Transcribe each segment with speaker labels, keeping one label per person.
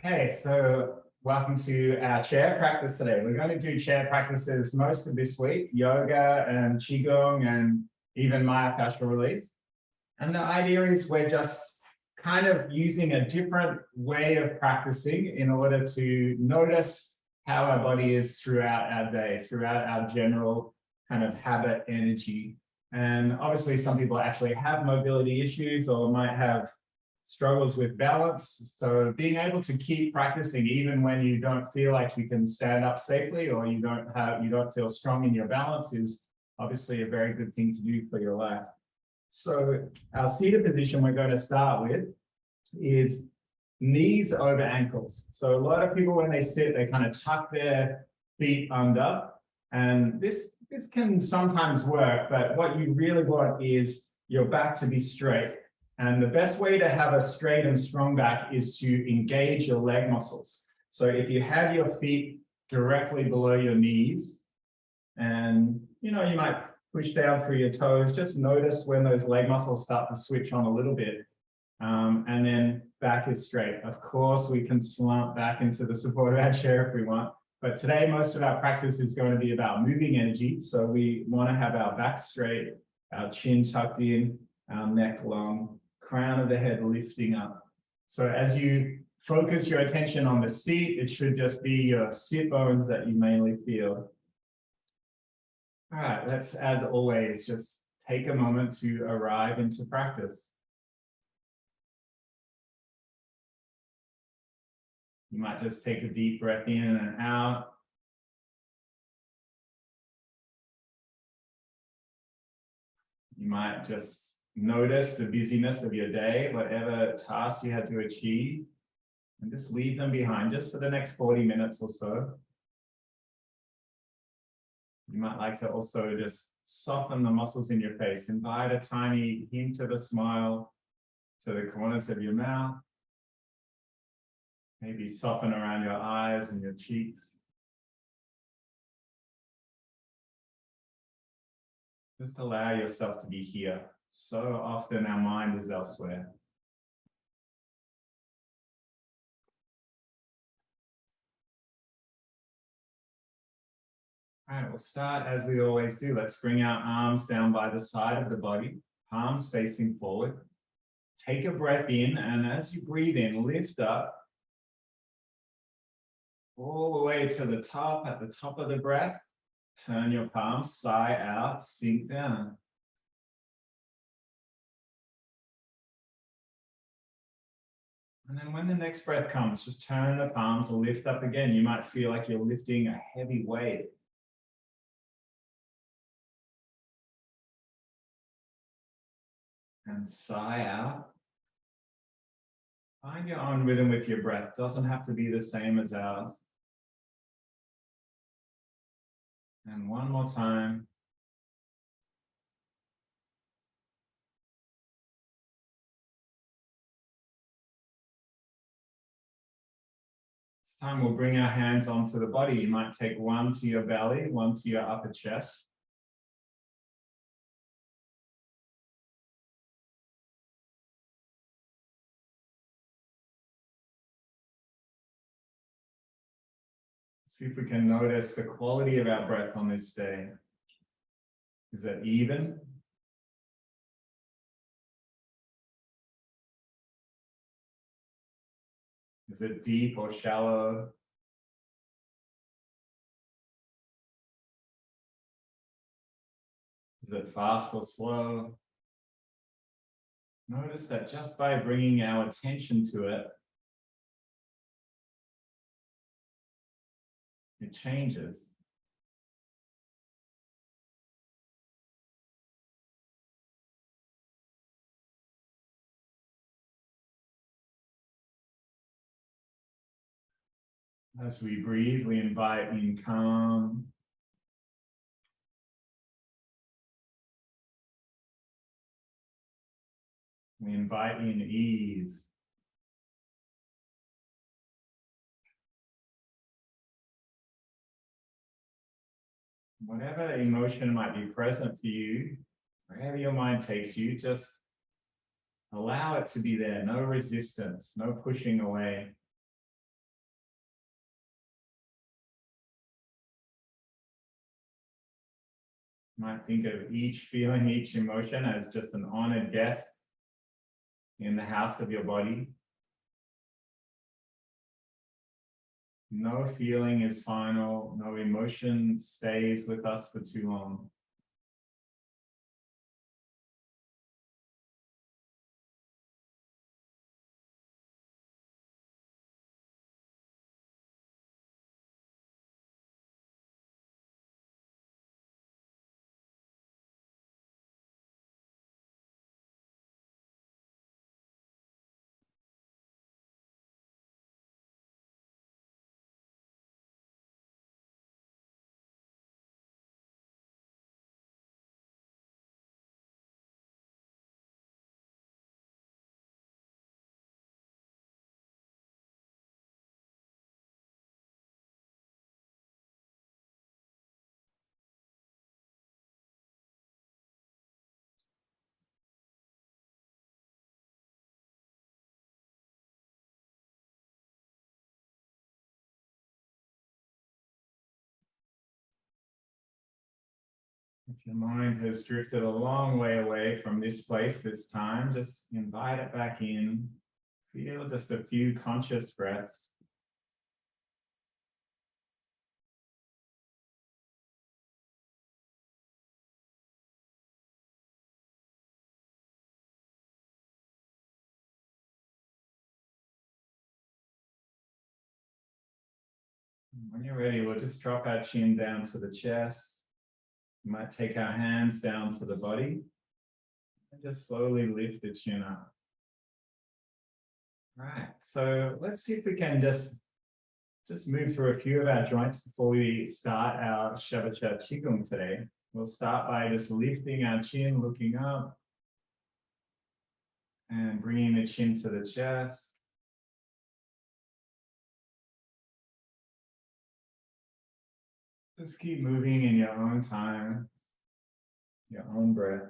Speaker 1: Okay, so welcome to our chair practice today. We're going to do chair practices most of this week, yoga and Qigong and even myofascial release. And the idea is we're just kind of using a different way of practicing in order to notice how our body is throughout our day, throughout our general kind of habit energy. And obviously some people actually have mobility issues or might have struggles with balance. So being able to keep practicing even when you don't feel like you can stand up safely or you don't feel strong in your balance is obviously a very good thing to do for your life. So our seated position we're going to start with is knees over ankles. So a lot of people when they sit, they kind of tuck their feet under, and this can sometimes work, but what you really want is your back to be straight. And the best way to have a straight and strong back is to engage your leg muscles. So if you have your feet directly below your knees, and you might push down through your toes, just notice when those leg muscles start to switch on a little bit. And then back is straight. Of course, we can slump back into the support of our chair if we want. But today, most of our practice is going to be about moving energy. So we want to have our back straight, our chin tucked in, our neck long, crown of the head lifting up. So as you focus your attention on the seat, it should just be your sit bones that you mainly feel. All right, let's, as always, just take a moment to arrive into practice. You might just take a deep breath in and out. You might just notice the busyness of your day, whatever tasks you had to achieve, and just leave them behind just for the next 40 minutes or so. You might like to also just soften the muscles in your face. Invite a tiny hint of a smile to the corners of your mouth. Maybe soften around your eyes and your cheeks. Just allow yourself to be here. So often our mind is elsewhere. All right, we'll start as we always do. Let's bring our arms down by the side of the body, palms facing forward. Take a breath in, and as you breathe in, lift up all the way to the top. At the top of the breath, turn your palms, sigh out, sink down. And then when the next breath comes, just turn the palms, lift up again. You might feel like you're lifting a heavy weight. And sigh out. Find your own rhythm with your breath. Doesn't have to be the same as ours. And one more time. This time we'll bring our hands onto the body. You might take one to your belly, one to your upper chest. See if we can notice the quality of our breath on this day. Is it even? Is it deep or shallow? Is it fast or slow? Notice that just by bringing our attention to it, it changes. As we breathe, we invite in calm. We invite in ease. Whatever emotion might be present for you, wherever your mind takes you, just allow it to be there. No resistance, no pushing away. might think of each feeling, each emotion as just an honored guest in the house of your body. No feeling is final, no emotion stays with us for too long. If your mind has drifted a long way away from this place this time, just invite it back in. Feel just a few conscious breaths. When you're ready, we'll just drop our chin down to the chest. We might take our hands down to the body and just slowly lift the chin up. Right, so let's see if we can just move through a few of our joints before we start our Shibashi Qigong today. We'll start by just lifting our chin, looking up, and bringing the chin to the chest. Just keep moving in your own time, your own breath.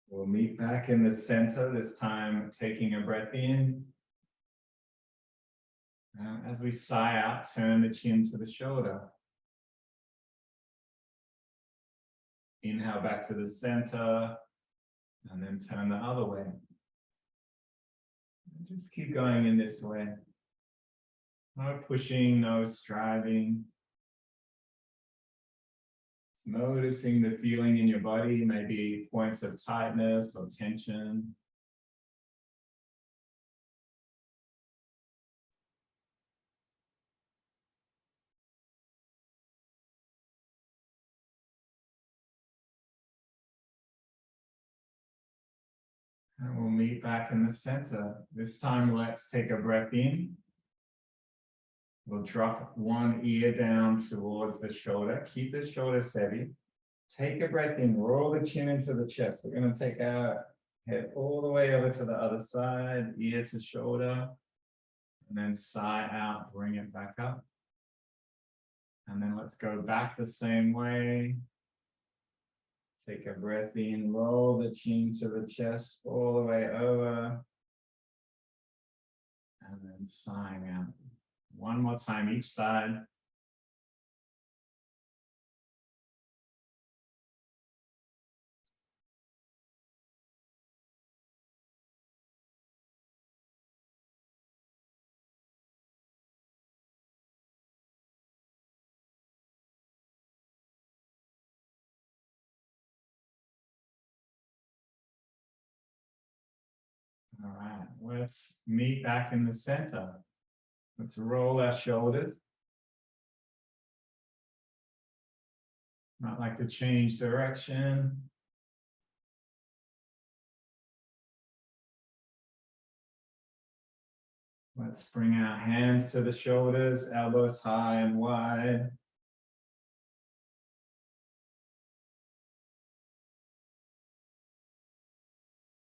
Speaker 1: We'll meet back in the center, this time taking a breath in. As we sigh out, turn the chin to the shoulder. Inhale back to the center, and then turn the other way. And just keep going in this way. No pushing, no striving. Just noticing the feeling in your body, maybe points of tightness or tension. And we'll meet back in the center. This time, let's take a breath in. We'll drop one ear down towards the shoulder. Keep the shoulders heavy. Take a breath in. Roll the chin into the chest. We're going to take our head all the way over to the other side, ear to shoulder. And then sigh out, bring it back up. And then let's go back the same way. Take a breath in, roll the chin to the chest all the way over. And then sighing out. One more time each side. All right, let's meet back in the center. Let's roll our shoulders. Might like to change direction. Let's bring our hands to the shoulders, elbows high and wide.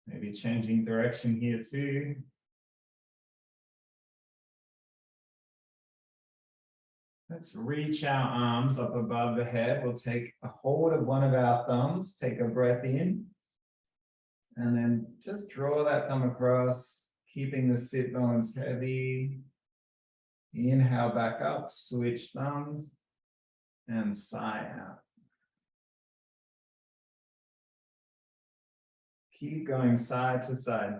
Speaker 1: Maybe changing direction here too. Let's reach our arms up above the head. We'll take a hold of one of our thumbs, take a breath in, and then just draw that thumb across, keeping the sit bones heavy. Inhale back up, switch thumbs, and sigh out. Keep going side to side.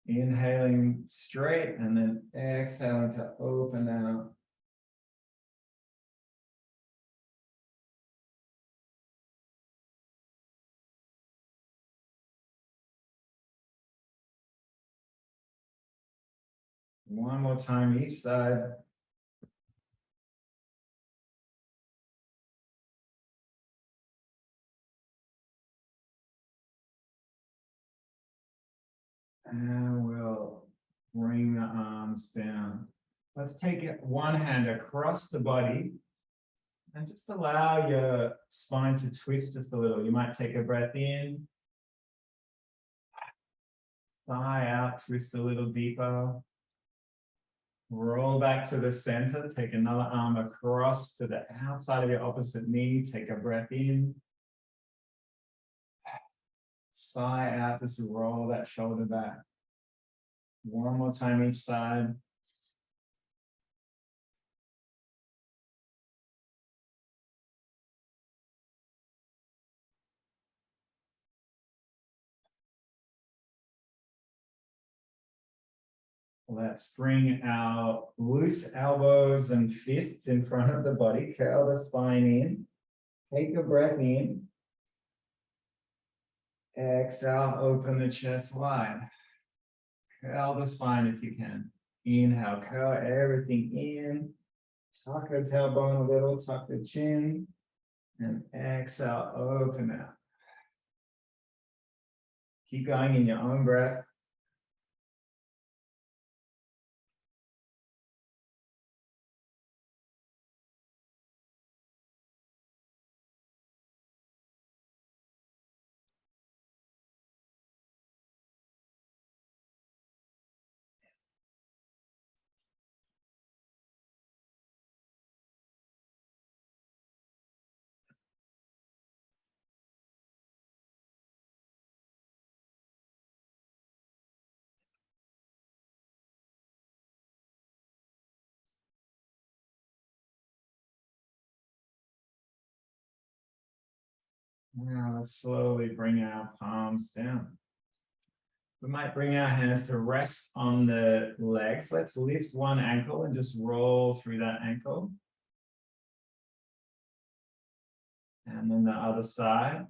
Speaker 1: Inhaling straight and then exhaling to open out. One more time each side. And we'll bring the arms down. Let's take it one hand across the body and just allow your spine to twist just a little. You might take a breath in, thigh out, twist a little deeper. Roll back to the center, take another arm across to the outside of your opposite knee, take a breath in. Sigh out, just roll that shoulder back. One more time each side. Let's bring our loose elbows and fists in front of the body. Curl the spine in. Take a breath in. Exhale, open the chest wide. Curl the spine if you can. Inhale, curl everything in. Tuck the tailbone a little, tuck the chin. And exhale, open out. Keep going in your own breath. Now let's slowly bring our palms down. We might bring our hands to rest on the legs. Let's lift one ankle and just roll through that ankle. And then the other side.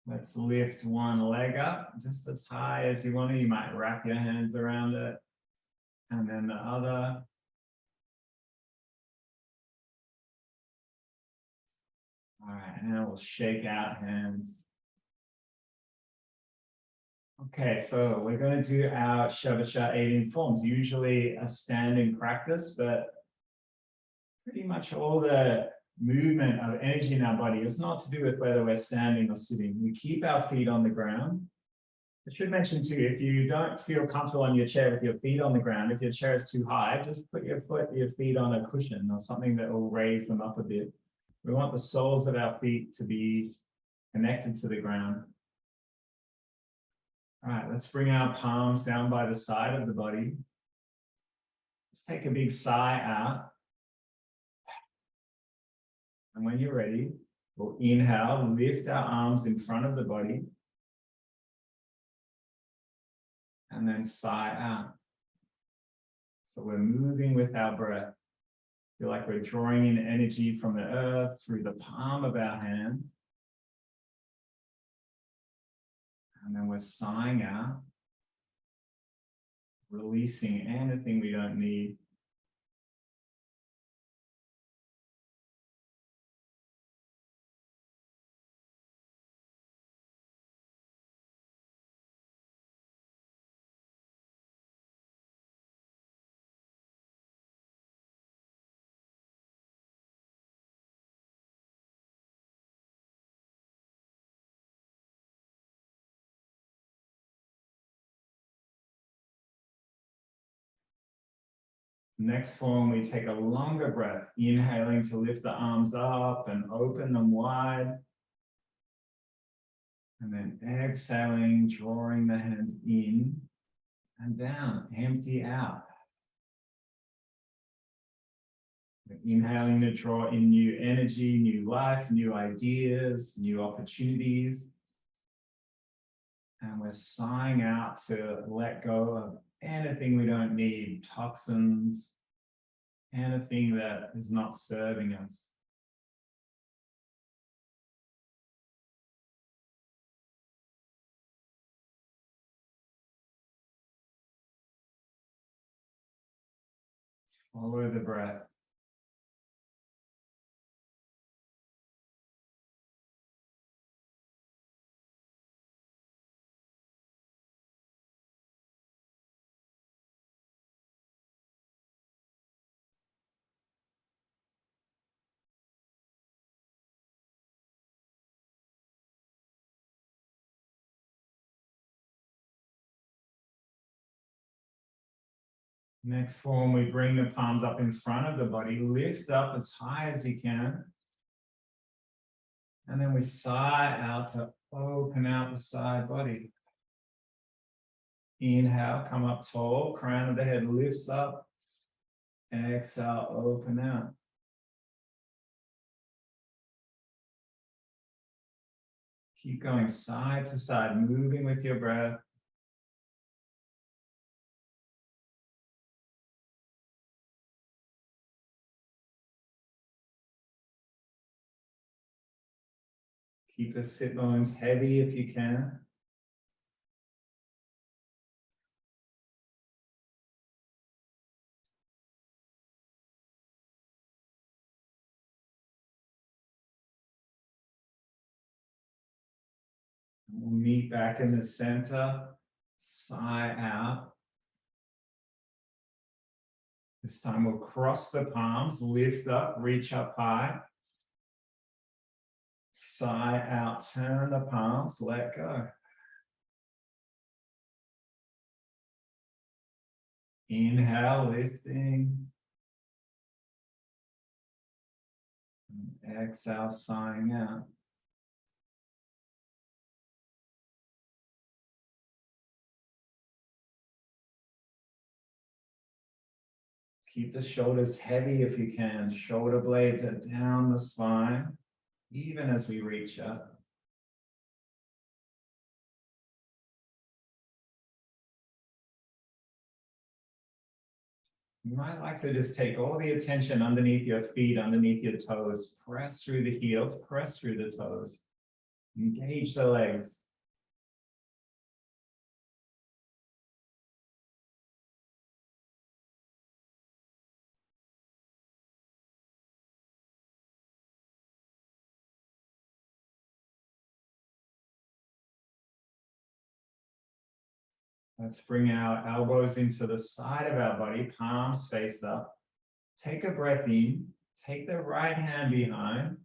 Speaker 1: Let's lift one leg up just as high as you want to. You might wrap your hands around it. And then the other. All right, now we'll shake out hands. Okay, so we're going to do our Shibashi 18 forms, usually a standing practice, but pretty much all the movement of energy in our body is not to do with whether we're standing or sitting. We keep our feet on the ground. I should mention too, if you don't feel comfortable on your chair with your feet on the ground, if your chair is too high, just put your feet on a cushion or something that will raise them up a bit. We want the soles of our feet to be connected to the ground. All right, let's bring our palms down by the side of the body. Let's take a big sigh out. And when you're ready, we'll inhale, lift our arms in front of the body. And then sigh out. So we're moving with our breath. Feel like we're drawing in energy from the earth through the palm of our hand. And then we're sighing out, releasing anything we don't need. Next form, we take a longer breath, inhaling to lift the arms up and open them wide. And then exhaling, drawing the hands in and down, empty out. Inhaling to draw in new energy, new life, new ideas, new opportunities. And we're sighing out to let go of anything we don't need, toxins, anything that is not serving us. Follow the breath. Next form, we bring the palms up in front of the body, lift up as high as you can. And then we sigh out to open out the side body. Inhale, come up tall, crown of the head lifts up. Exhale, open out. Keep going side to side, moving with your breath. Keep the sit bones heavy if you can. We'll meet back in the center. Sigh out. This time we'll cross the palms, lift up, reach up high. Sigh out, turn the palms, let go. Inhale, lifting. Exhale, sighing out. Keep the shoulders heavy if you can. Shoulder blades are down the spine, even as we reach up. You might like to just take all the attention underneath your feet, underneath your toes. Press through the heels, press through the toes. Engage the legs. Let's bring our elbows into the side of our body, palms face up. Take a breath in, take the right hand behind,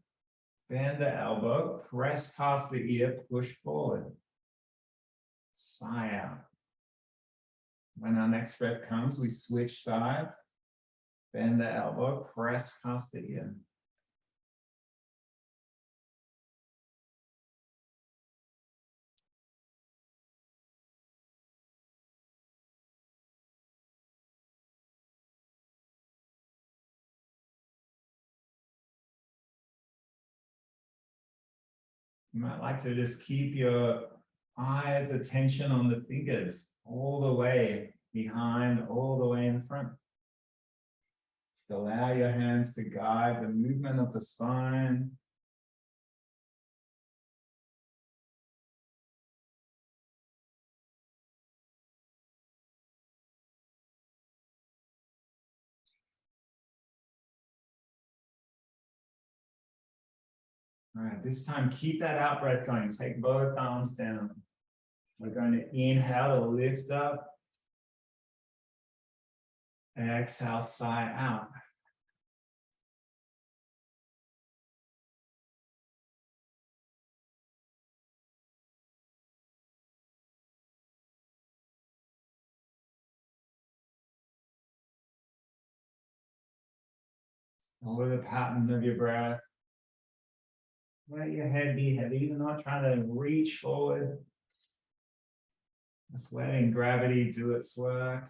Speaker 1: bend the elbow, press past the ear, push forward. Sigh out. When our next breath comes, we switch sides, bend the elbow, press past the ear. You might like to just keep your eyes, attention on the fingers all the way behind, all the way in front. Just allow your hands to guide the movement of the spine. All right, this time keep that out breath going. Take both arms down. We're going to inhale to lift up. Exhale, sigh out. Follow the pattern of your breath. Let your head be heavy. You're not trying to reach forward. Just letting gravity do its work.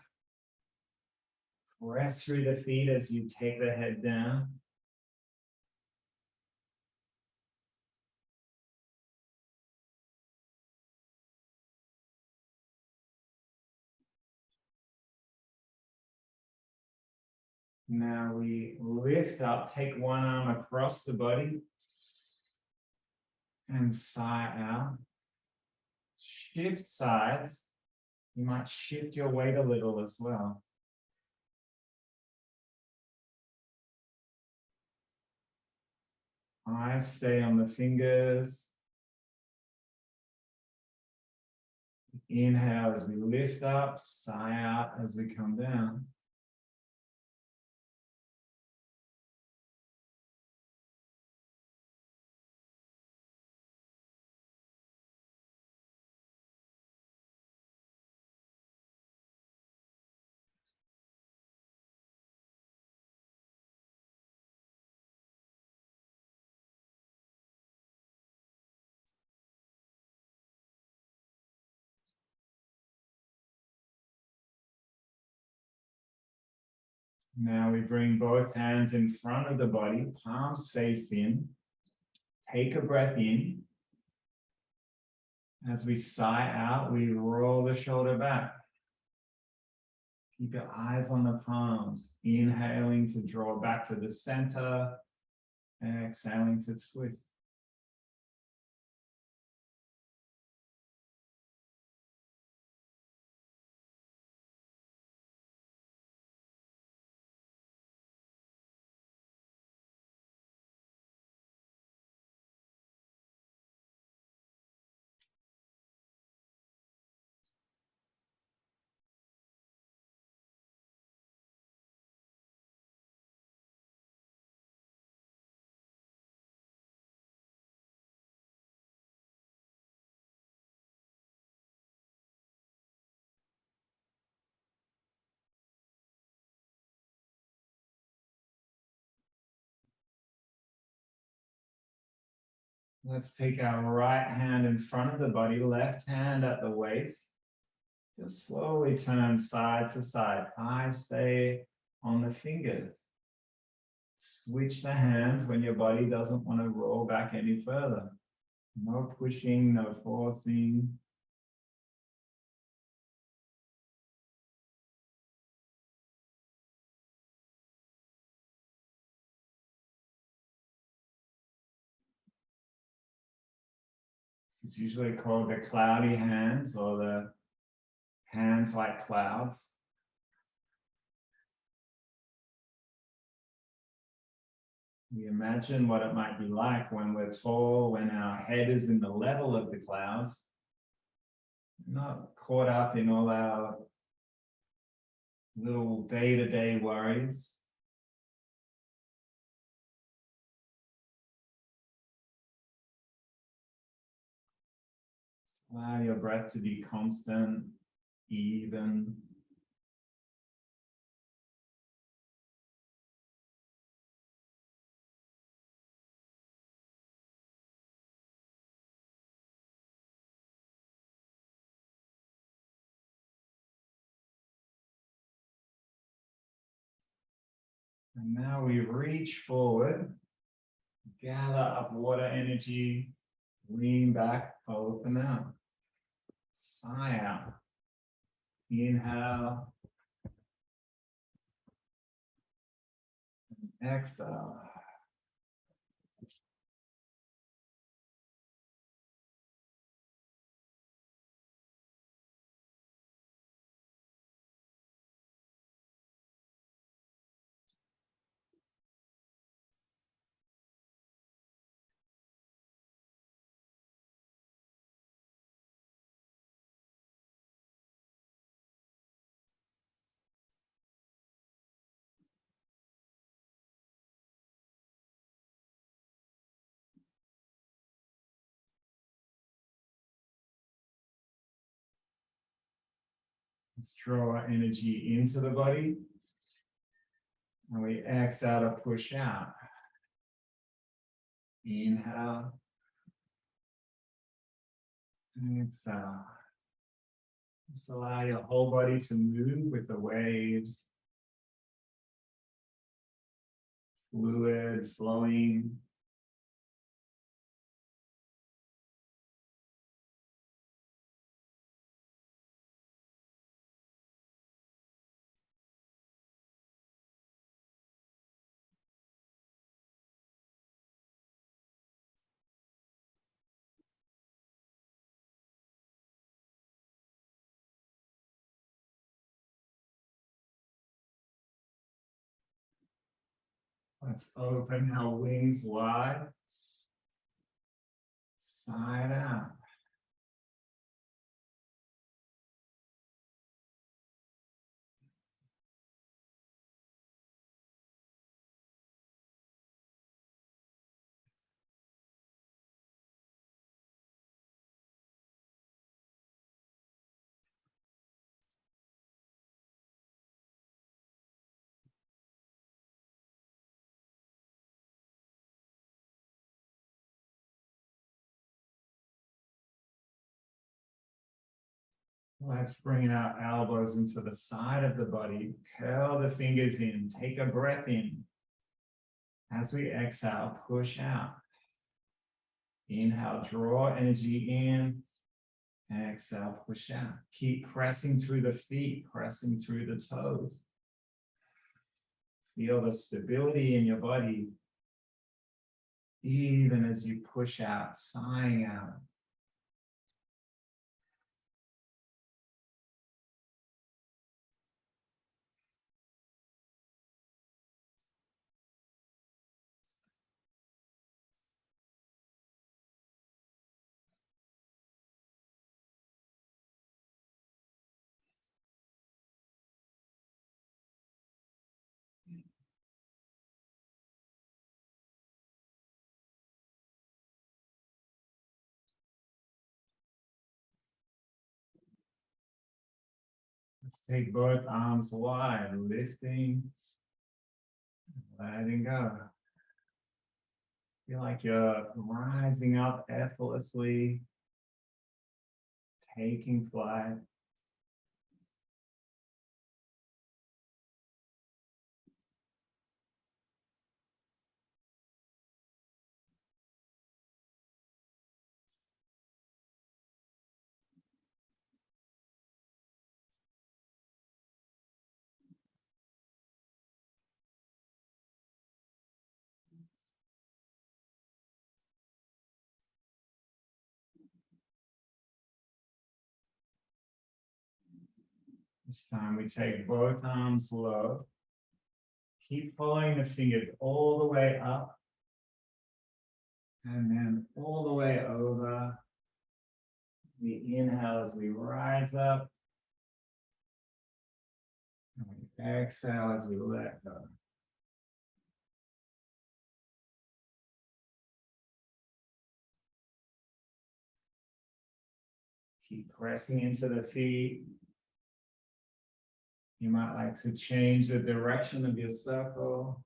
Speaker 1: Press through the feet as you take the head down. Now we lift up, take one arm across the body and sigh out. Shift sides. You might shift your weight a little as well. Eyes stay on the fingers. Inhale as we lift up, sigh out as we come down. Now we bring both hands in front of the body, palms face in. Take a breath in. As we sigh out, we roll the shoulder back. Keep your eyes on the palms, inhaling to draw back to the center, exhaling to twist. Let's take our right hand in front of the body, left hand at the waist. Just slowly turn side to side. Eyes stay on the fingers. Switch the hands when your body doesn't want to roll back any further. No pushing, no forcing. This is usually called the cloudy hands or the hands like clouds. We imagine what it might be like when we're tall, when our head is in the level of the clouds, not caught up in all our little day-to-day worries. Allow your breath to be constant, even. And now we reach forward, gather up water energy, lean back, open out. Sigh out. Inhale. Exhale. Let's draw our energy into the body. And we exhale to push out. Inhale. Exhale. Just allow your whole body to move with the waves. Fluid flowing. Let's open our wings wide. Side out. Let's bring our elbows into the side of the body. Curl the fingers in. Take a breath in. As we exhale, push out. Inhale, draw energy in. Exhale, push out. Keep pressing through the feet, pressing through the toes. Feel the stability in your body, even as you push out, sighing out. Let's take both arms wide, lifting, letting go. Feel like you're rising up effortlessly, taking flight. This time we take both arms low. Keep following the fingers all the way up and then all the way over. We inhale as we rise up. And we exhale as we let go. Keep pressing into the feet. You might like to change the direction of your circle.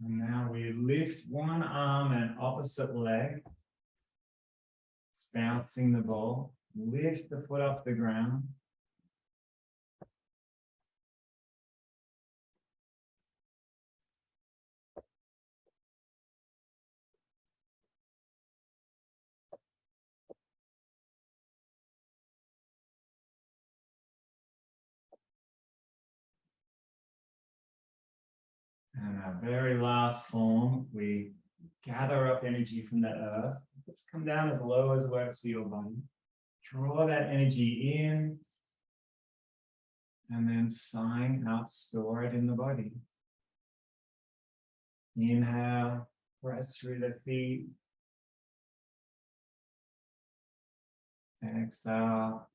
Speaker 1: And now we lift one arm and opposite leg. Just bouncing the ball. Lift the foot off the ground. And our very last form, we gather up energy from the earth. Let's come down as low as works for your body. Draw that energy in. And then sighing out, store it in the body. Inhale, press through the feet. Exhale.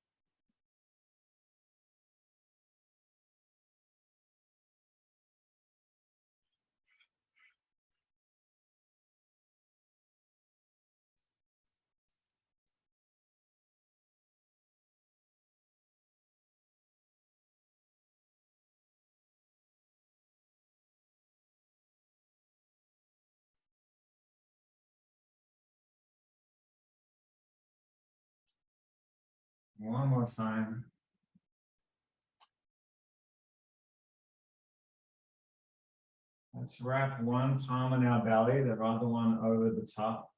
Speaker 1: One more time. Let's wrap one palm in our belly, the other one over the top.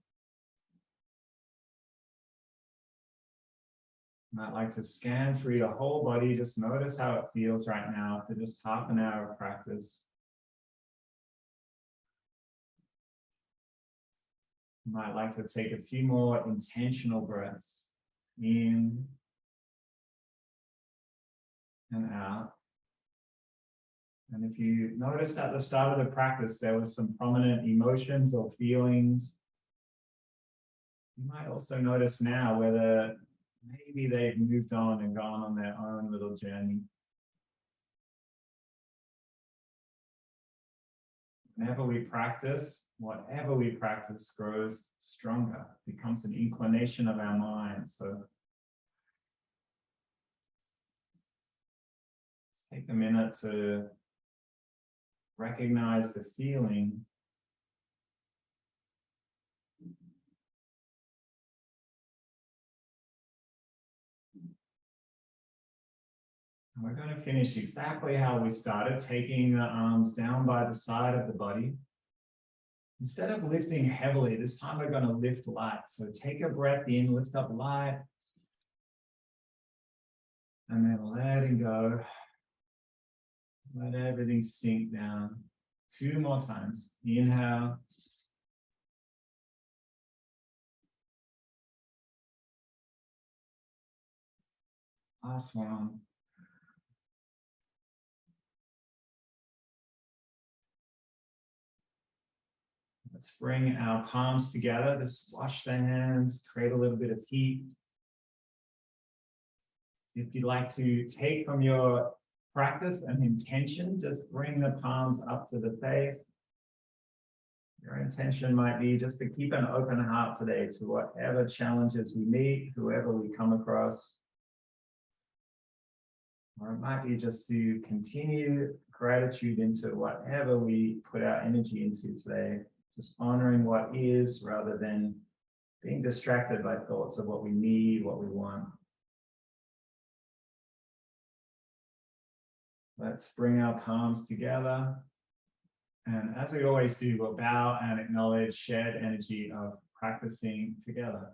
Speaker 1: Might like to scan through your whole body. Just notice how it feels right now after just half an hour of practice. You might like to take a few more intentional breaths in and out. And if you noticed at the start of the practice, there was some prominent emotions or feelings, you might also notice now whether maybe they've moved on and gone on their own little journey. Whenever we practice, whatever we practice grows stronger, becomes an inclination of our mind. So let's take a minute to recognize the feeling. And we're going to finish exactly how we started, taking the arms down by the side of the body. Instead of lifting heavily, this time we're going to lift light. So take a breath in, lift up light, and then letting go. Let everything sink down. 2 more times. Inhale. Last one. Let's bring our palms together. Just wash the hands, create a little bit of heat. If you'd like to take from your practice an intention, just bring the palms up to the face. Your intention might be just to keep an open heart today to whatever challenges we meet, whoever we come across. Or it might be just to continue gratitude into whatever we put our energy into today, just honoring what is rather than being distracted by thoughts of what we need, what we want. Let's bring our palms together. And as we always do, we'll bow and acknowledge shared energy of practicing together.